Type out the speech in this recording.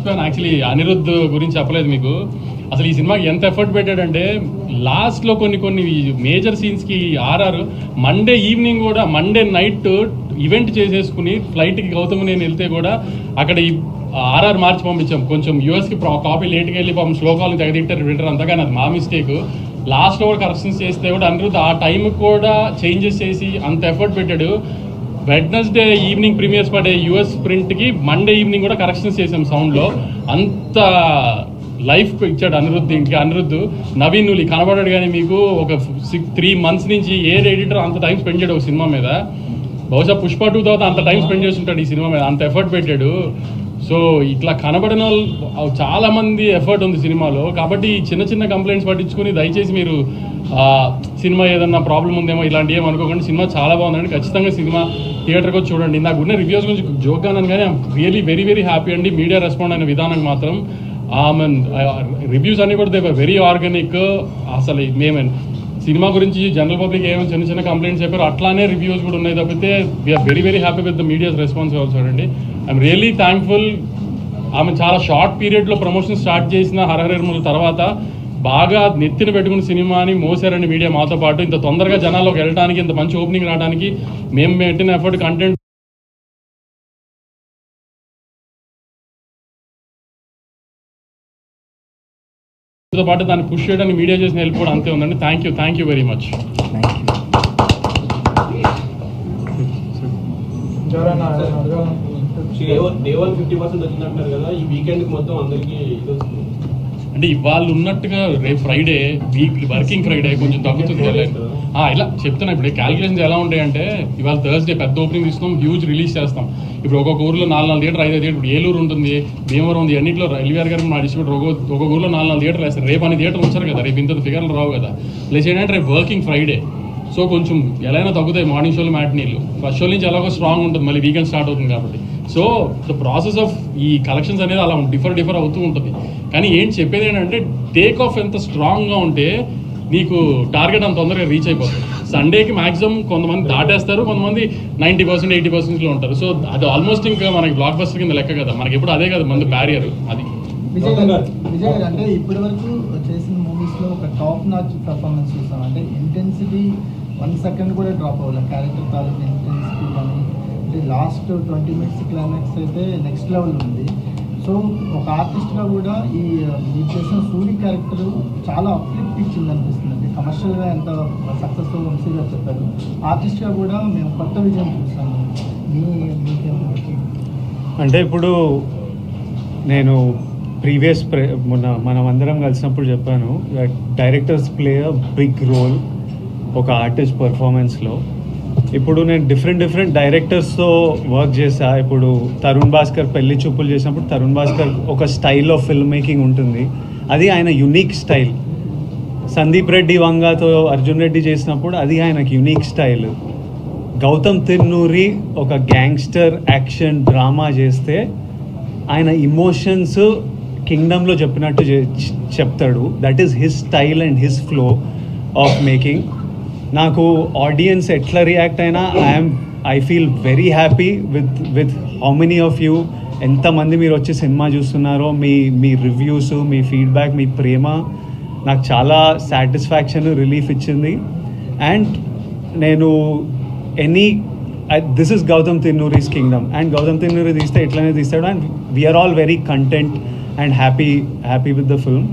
మర్చిపోయాను యాక్చువల్లీ అనిరుద్ధ్ గురించి చెప్పలేదు మీకు. అసలు ఈ సినిమాకి ఎంత ఎఫర్ట్ పెట్టాడంటే లాస్ట్లో కొన్ని మేజర్ సీన్స్కి ఆర్ఆర్ మండే ఈవినింగ్ కూడా మండే నైట్ ఈవెంట్ చేసేసుకుని ఫ్లైట్కి గౌతమ్ నేను వెళ్తే కూడా అక్కడ ఈ ఆర్ఆర్ మార్చి పంపించాం. కొంచెం యూఎస్కి కాపీ లేట్గా వెళ్ళి పాపం శ్లోకాలను తెగదిట్టారు వింటారు అంతగాని అది మా మిస్టేక్. లాస్ట్లో కూడా కరెక్షన్స్ చేస్తే కూడా అనిరుద్ధ్ ఆ టైంకి కూడా చేంజెస్ చేసి అంత ఎఫర్ట్ పెట్టాడు. వెడ్నెస్డే ఈవినింగ్ ప్రీమియర్స్ పడే యూఎస్ ప్రింట్కి మండే ఈవినింగ్ కూడా కరెక్షన్స్ చేసాం సౌండ్లో. అంత లైఫ్ ఇచ్చాడు అనిరుద్ధ్. ఇంకా అనిరుద్ధ్ నవీన్ నులి కనబడాడు కానీ మీకు ఒక 3 months నుంచి ఏ ఎడిటర్ అంత టైం స్పెండ్ చేయడు ఒక సినిమా మీద. బహుశా పుష్ప 2 తర్వాత అంత టైం స్పెండ్ చేస్తుంటాడు ఈ సినిమా మీద, అంత ఎఫర్ట్ పెట్టాడు. సో ఇట్లా కనబడిన వాళ్ళు చాలామంది ఎఫర్ట్ ఉంది సినిమాలో. కాబట్టి చిన్న కంప్లైంట్స్ పట్టించుకొని దయచేసి మీరు సినిమా ఏదన్నా ప్రాబ్లం ఉందేమో ఇలాంటివి ఏమో అనుకోకండి. సినిమా చాలా బాగుందండి. ఖచ్చితంగా సినిమా థియేటర్కి వచ్చి చూడండి. నాకు ఉన్న రివ్యూస్ గురించి జోక్గా అన్నాను కానీ రియలీ వెరీ హ్యాపీ అండి. మీడియా రెస్పాండ్ అయిన విధానం మాత్రం రివ్యూస్ అన్నీ కూడా దే వర్ వెరీ ఆర్గానిక్. అసలు మేము సినిమా గురించి జనరల్ పబ్లిక్ ఏమైనా చిన్న కంప్లైంట్స్ చెప్పారు అట్లానే రివ్యూస్ కూడా ఉన్నాయి తప్పితే we're very happy with the media's response also అండి. I'm really thankful. ఆమె చాలా షార్ట్ పీరియడ్లో ప్రమోషన్ స్టార్ట్ చేసిన హరహరముల తర్వాత బాగా నెత్తిన పెట్టుకున్న సినిమాని మోసారండి మీడియా మాతో పాటు. ఇంత తొందరగా జనాల్లోకి వెళ్ళడానికి, ఇంత మంచి ఓపెనింగ్ రావడానికి మేము పెట్టిన ఎఫర్ట్ కంటెంట్ తో పాటు దాన్ని పుష్ చేయడానికి మీడియా చేసిన హెల్ప్ కూడా అంతే ఉందండి. Thank you very much. అంటే ఇవాళ ఉన్నట్టుగా రేపు ఫ్రైడే వర్కింగ్ ఫ్రైడే కొంచెం తగ్గుతుంది ఇలా చెప్తున్నా. ఇప్పుడు క్యాలిక్యులేషన్స్ ఎలా ఉంటాయంటే ఇవాళ థర్స్డే పెద్ద ఓపెనింగ్ తీసుకున్నాం, హ్యూజ్ రిలీజ్ చేస్తాం. ఇప్పుడు ఒక్కొక్క ఊర్లో 4 థియేటర్ 5 థియేటర్. ఇప్పుడు ఏలూరు ఉంటుంది, భీమవరం ఉంది, అన్నింటిలో ఎల్వీఆర్ గారు మా డిస్ట్రిబ్యూటర్ ఒక్కొక్క ఊర్లో 4 థియేటర్లు వేస్తారు. రేపు అన్ని థియేటర్లు వచ్చారు కదా, రేపు ఇంత ఫిగర్లు రావు కదా. ప్లస్ ఏంటంటే రేపు వర్కింగ్ ఫ్రైడే, సో కొంచెం ఎలా అయినా తగ్గుతాయి మార్నింగ్ షోలు మ్యాట్నీలు. ఫస్ట్ షో నుంచి ఎలాగో స్ట్రాంగ్ ఉంటుంది, మళ్ళీ వీకెండ్ స్టార్ట్ అవుతుంది కాబట్టి. సో ద ప్రాసెస్ ఆఫ్ ఈ కలెక్షన్స్ అనేది అలా డిఫర్ అవుతూ ఉంటుంది. కానీ ఏంటి చెప్పేది ఏంటంటే టేక్ ఆఫ్ ఎంత స్ట్రాంగ్గా ఉంటే నీకు టార్గెట్ అంత తొందరగా రీచ్ అయిపోతుంది. సండేకి మాక్సిమం కొంతమంది దాటేస్తారు, కొంతమంది 90% 80%లో ఉంటారు. సో అది ఆల్మోస్ట్ ఇంకా మనకి బ్లాక్ బస్టర్ కింద లెక్క కదా, మనకి ఎప్పుడు అదే కదా మంది బ్యారియర్. అది విజయ్ గారు అంటే ఇప్పటి వరకు చేసిన మూవీస్లో ఒక టాప్ నాచ్ పర్ఫార్మెన్స్ చూస్తాం. అంటే ఇంటెన్సిటీ 1 second కూడా డ్రాప్ అవ్వాలి. క్యారెక్టర్ తాలూకు ఇంటెన్సిటీ కానీ అంటే లాస్ట్ 20 minutes క్లైమాక్స్ అయితే నెక్స్ట్ లెవెల్ ఉంది. సో ఒక ఆర్టిస్ట్గా కూడా మీరు చేసిన సూరి క్యారెక్టర్ చాలా అప్లిఫ్ట్ ఇచ్చింది అనిపిస్తుంది. కమర్షియల్గా ఎంత సక్సెస్ఫుల్ వంశీగా చెప్పారు, ఆర్టిస్ట్గా కూడా మేము కొత్త విజయం చూస్తాము. అంటే ఇప్పుడు నేను ప్రీవియస్ మనం అందరం కలిసినప్పుడు చెప్పాను, directors play a big role ఒక ఆర్టిస్ట్ పర్ఫార్మెన్స్లో. ఇప్పుడు నేను డిఫరెంట్ డైరెక్టర్స్తో వర్క్ చేశా. ఇప్పుడు తరుణ్ భాస్కర్ పెళ్లి చూపులు చేసినప్పుడు తరుణ్ భాస్కర్ ఒక స్టైల్ ఆఫ్ ఫిల్మ్ మేకింగ్ ఉంటుంది, అది ఆయన యునిక్ స్టైల్. సందీప్ రెడ్డి వంగాతో అర్జున్ రెడ్డి చేసినప్పుడు అది ఆయనకు యునిక్ స్టైల్. గౌతమ్ తిన్నూరి ఒక గ్యాంగ్స్టర్ యాక్షన్ డ్రామా చేస్తే ఆయన ఇమోషన్స్ కింగ్డమ్లో చెప్పినట్టు చెప్తాడు. That is his style and his flow of making. నాకు ఆడియన్స్ ఎట్లా రియాక్ట్ అయినా I feel very happy with how many of you, ఎంతమంది మీరు వచ్చి సినిమా చూస్తున్నారో, మీ రివ్యూస్, మీ ఫీడ్బ్యాక్, మీ ప్రేమ నాకు చాలా సాటిస్ఫాక్షన్, రిలీఫ్ ఇచ్చింది. అండ్ నేను this is Gautam Tinnuri's Kingdom, and Gautam Tinnuri తీస్తే ఇట్లానే తీస్తాడు. And we're all very content and happy with the film.